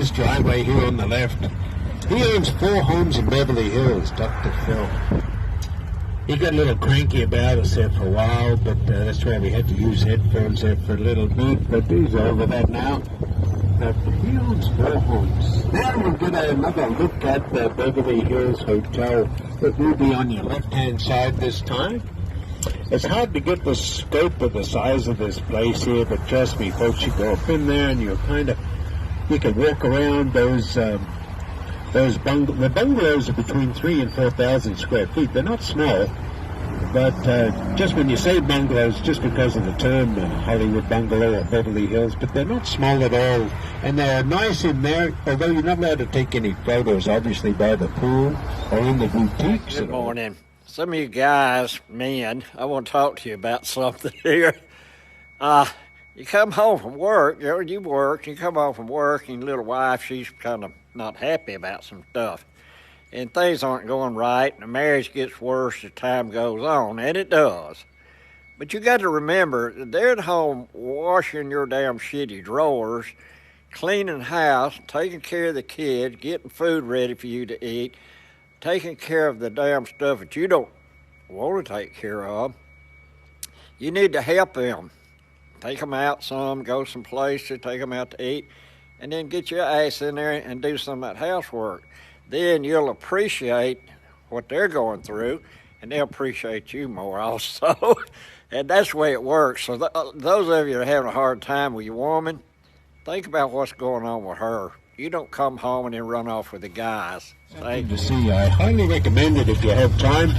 his driveway here on the left. He owns 4 homes in Beverly Hills, Dr. Phil. He got a little cranky about us there for a while, but that's why we had to use headphones there for a little bit. But he's over that now. But he owns 4 homes. Now we'll get another look at the Beverly Hills Hotel. It will be on your left-hand side this time. It's hard to get the scope of the size of this place here, but trust me, folks, you go up in there and you can walk around the bungalows are between 3,000 and 4,000 square feet. They're not small, but just when you say bungalows, just because of the term Hollywood bungalow or Beverly Hills, but they're not small at all, and they're nice in there, although you're not allowed to take any photos, obviously, by the pool or in the boutiques. Good morning. Some of you guys, men, I want to talk to you about something here. You come home from work, you work, you come home from work, and your little wife, she's kind of not happy about some stuff. And things aren't going right, and the marriage gets worse as time goes on, and it does. But you got to remember, they're at home washing your damn shitty drawers, cleaning the house, taking care of the kids, getting food ready for you to eat, taking care of the damn stuff that you don't want to take care of. You need to help them. Take them out some, go some places, take them out to eat, and then get your ass in there and do some of that housework. Then you'll appreciate what they're going through, and they'll appreciate you more also. And that's the way it works. So those of you that are having a hard time with your woman, think about what's going on with her. You don't come home and then run off with the guys. Something to see. I highly recommend it if you have time.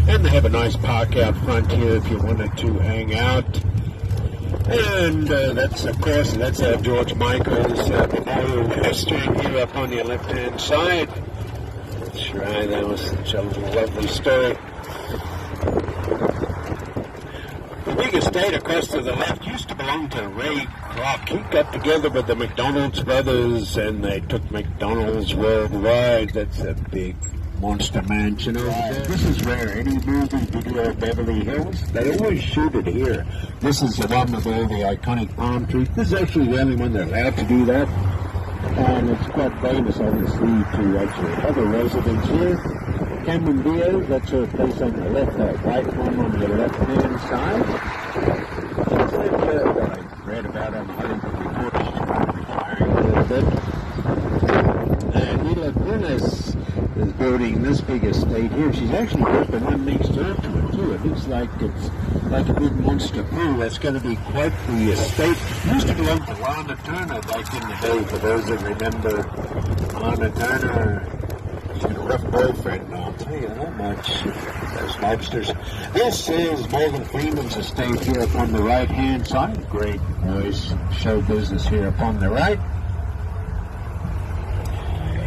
And they have a nice park out front here if you wanted to hang out. And that's George Michael's Memorial Restaurant here up on your left-hand side. That's right, that was such a lovely story. The big estate across to the left used to belong to Ray Kroc. He got together with the McDonald's brothers and they took McDonald's worldwide. That's a big monster mansion over there. This is rare. Any movie, video of Beverly Hills, they always shoot it here. This is the one with all the iconic palm trees. This is actually the only one they're allowed to do that. And it's quite famous, obviously, to actually other residents here. Cameron Diaz, that's her place on the left, that white one on the left-hand side. She's lived here, what I read about on Hollywood Reporter, she's kind of retiring a little bit. And Mila Kunis is building this big estate here. She's actually built the one next door to it, too. It looks like it's like a big monster pool. That's going to be quite the estate. It used to belong to Lana Turner back in the day, for those that remember Lana Turner. She's got a rough boyfriend, I'll tell you that much. Those lobsters. This is Morgan Freeman's estate here up on the right-hand side. Great voice, show business here up on the right.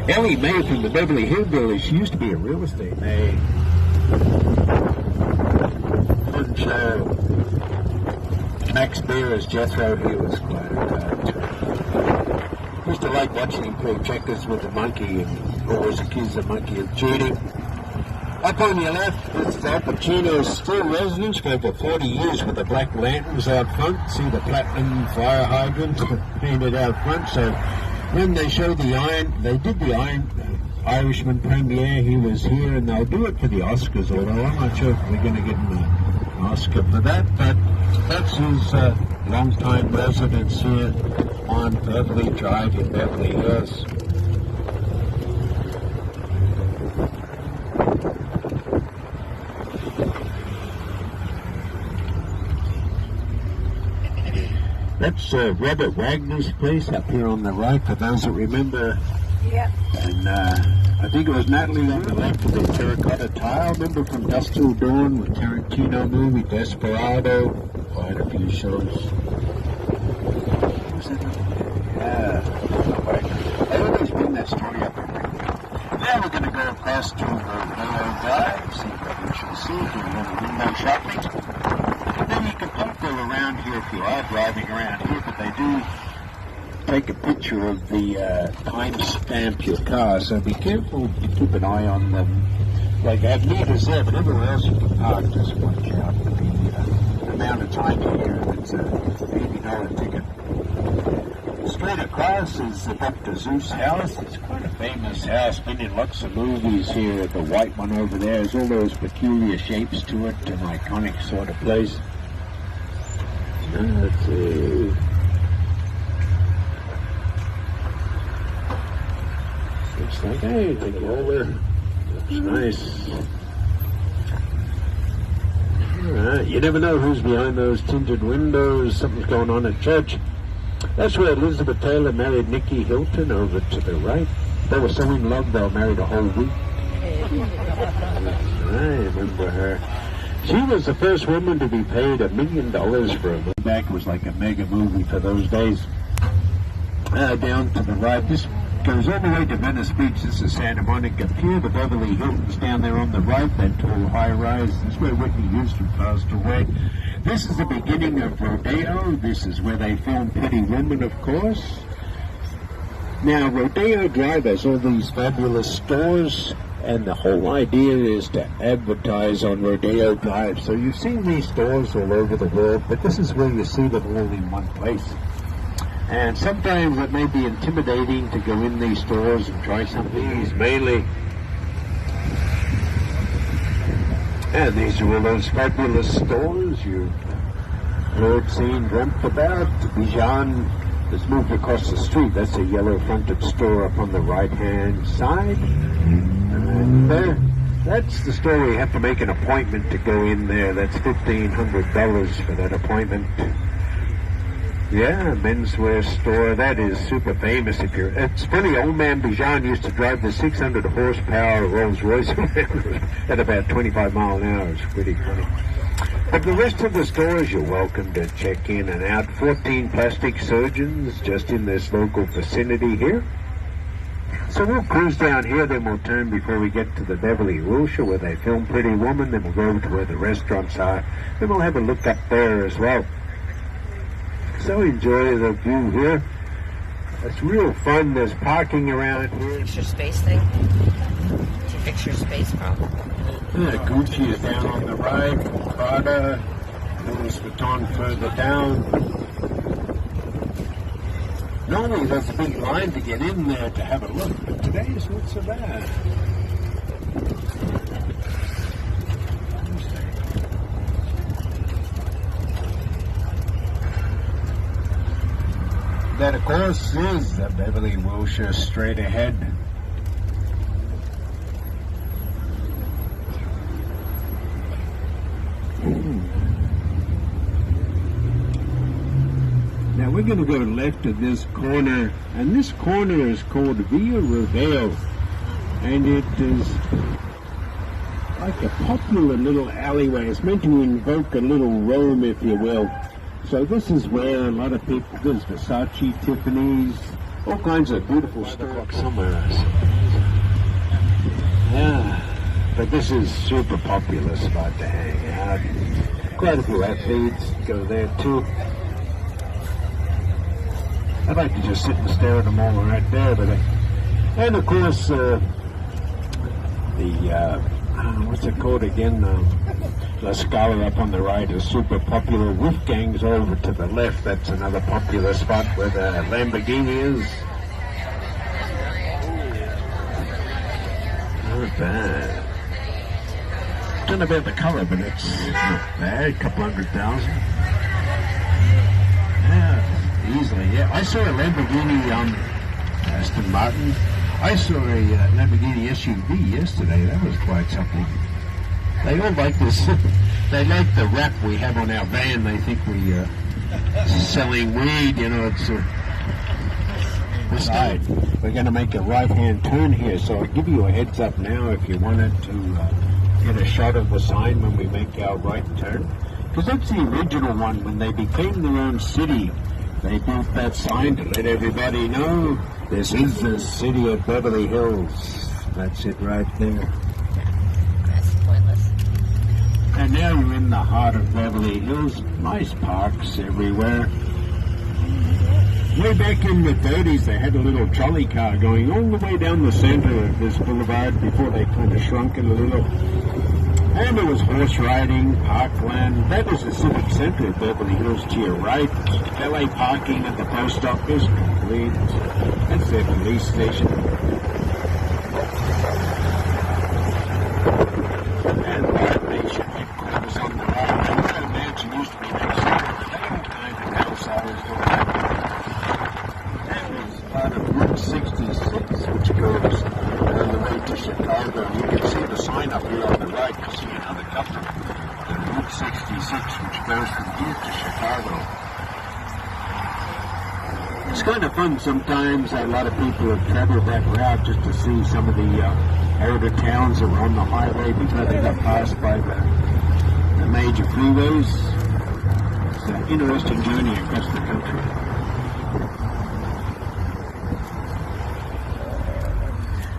Ellie Mae from the Beverly Hillbillies, she used to be a real estate maid. Fun show. Max Beer as Jethro, he was quite a guy. Used to like watching him play checkers with the monkey and always accuse the monkey of cheating. Up on your left, this is Al Pacino's still residence for over 40 years with the black lanterns out front. See the platinum fire hydrants painted out front, so when they show the they did the Irishman premiere, he was here, and they'll do it for the Oscars, although I'm not sure if we're going to get an Oscar for that, but that's his long-time residence here on Beverly Drive in Beverly Hills. That's Robert Wagner's place up here on the right, for those that remember. Yep. And I think it was Natalie on the left with the terracotta tile. Remember from Dusk Till Dawn with Tarantino movie, Desperado, quite a few shows. Yeah. I always bring that story up. Now we're going to go across to Mayo Drive, see what we shall see, do a little window shopping. Then you can both go around here if you are driving around here, but they do take a picture of the timestamp your car, so be careful to keep an eye on them. Like at meters there, but everywhere else you can park, just watch out for the amount of time you're here. It's a $80 ticket. straight across is Dr. Zeus' house. It's quite a famous house. Been in lots of movies here. The white one over there has all those peculiar shapes to it. An iconic sort of place. Let's see. Looks like, hey, take it over. Looks nice. Alright, you never know who's behind those tinted windows. Something's going on at church. That's where Elizabeth Taylor married Nicky Hilton over to the right. They were so in love they were married a whole week. I remember her. She was the first woman to be paid $1 million for a movie. Back it was like a mega movie for those days. Down to the right. This goes all the way to Venice Beach. This is Santa Monica Pier. The Beverly Hilton's down there on the right. That tall high-rise. This is where Whitney Houston passed away. This is the beginning of Rodeo. This is where they filmed Pretty Woman, of course. Now, Rodeo Drive has all these fabulous stores, and the whole idea is to advertise on Rodeo Drive. So you've seen these stores all over the world, but this is where you see them all in one place. And sometimes it may be intimidating to go in these stores and try some of these, mainly. And these are all those fabulous stores you've heard, seen, dreamt about. Bijan has moved across the street. That's a yellow-fronted store up on the right-hand side. And there, that's the store where you have to make an appointment to go in there. That's $1,500 for that appointment. Yeah, menswear store. That is super famous. It's funny, old man Bijan used to drive the 600 horsepower Rolls Royce at about 25 miles an hour. It's pretty funny. But the rest of the stores, you're welcome to check in and out. 14 plastic surgeons just in this local vicinity here. So we'll cruise down here, then we'll turn before we get to the Beverly Wilshire where they film Pretty Woman. Then we'll go over to where the restaurants are. Then we'll have a look up there as well. So enjoy the view here. It's real fun. There's parking around here. Fix your space thing? Did you fix your space problem? Yeah, Gucci is down on the right. Prada, Louis Vuitton further down. Normally there's a big line to get in there to have a look, but today is not so bad. That, of course, is the Beverly Wilshire straight ahead. Now we're going to go left at this corner, and this corner is called Via Rodeo, and it is like a popular little alleyway. It's meant to invoke a little Rome, if you will. So this is where a lot of people, there's Versace, Tiffany's, all kinds of beautiful stuff somewhere else. Yeah, but this is super popular spot to hang out. Quite a few athletes go there too. I'd like to just sit and stare at them all right there, but and of course what's it called again? La Scala up on the right is super popular. Wolfgang's over to the left. That's another popular spot where the Lamborghini is. Not bad. Don't know about the color, but it's not bad. Couple 100,000. Yeah, easily. Yeah, I saw a Lamborghini Aston Martin. I saw a Lamborghini SUV yesterday. That was quite something. They all like this. They like the wrap we have on our van. They think we selling weed. You know, it's right. We're going to make a right-hand turn here, so I'll give you a heads up now if you wanted to get a shot of the sign when we make our right turn. Because that's the original one. When they became their own city, they built that sign to let everybody know this is the city of Beverly Hills. That's it right there. And now we're in the heart of Beverly Hills. Nice parks everywhere. Way back in the 30s, they had a little trolley car going all the way down the center of this boulevard before they kind of shrunk it a little. And there was horse riding, parkland. That was the civic center of Beverly Hills to your right. LA parking at the post office. believe. That's their police station. And Fire Nation headquarters on the right. And that mansion used to be next door. They all kind of house ours look like. That was part of Route 66, which goes on the way to Chicago. You can see the sign up here on the right. You see another couple. Route 66, which goes from here to Chicago. It's kind of fun sometimes. A lot of people have traveled that route just to see some of the older towns that were on the highway before they got passed by the major freeways. It's an interesting journey across the country.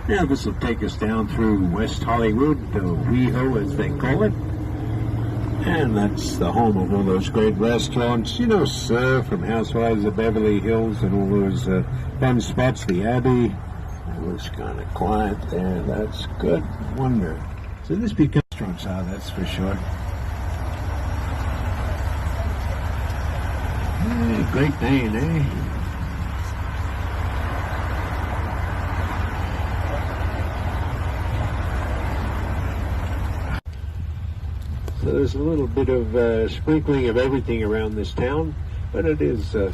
Now this will take us down through West Hollywood, or WeHo as they call it. And that's the home of all those great restaurants. You know, Sir from Housewives of Beverly Hills and all those fun spots. The Abbey. It was kind of quiet there. That's good. Wonder. So this becomes restaurants are, that's for sure. Yeah, great name, eh? So there's a little bit of sprinkling of everything around this town, but it is a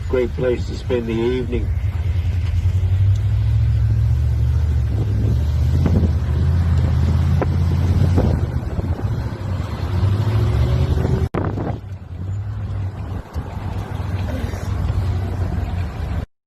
great place to spend the evening.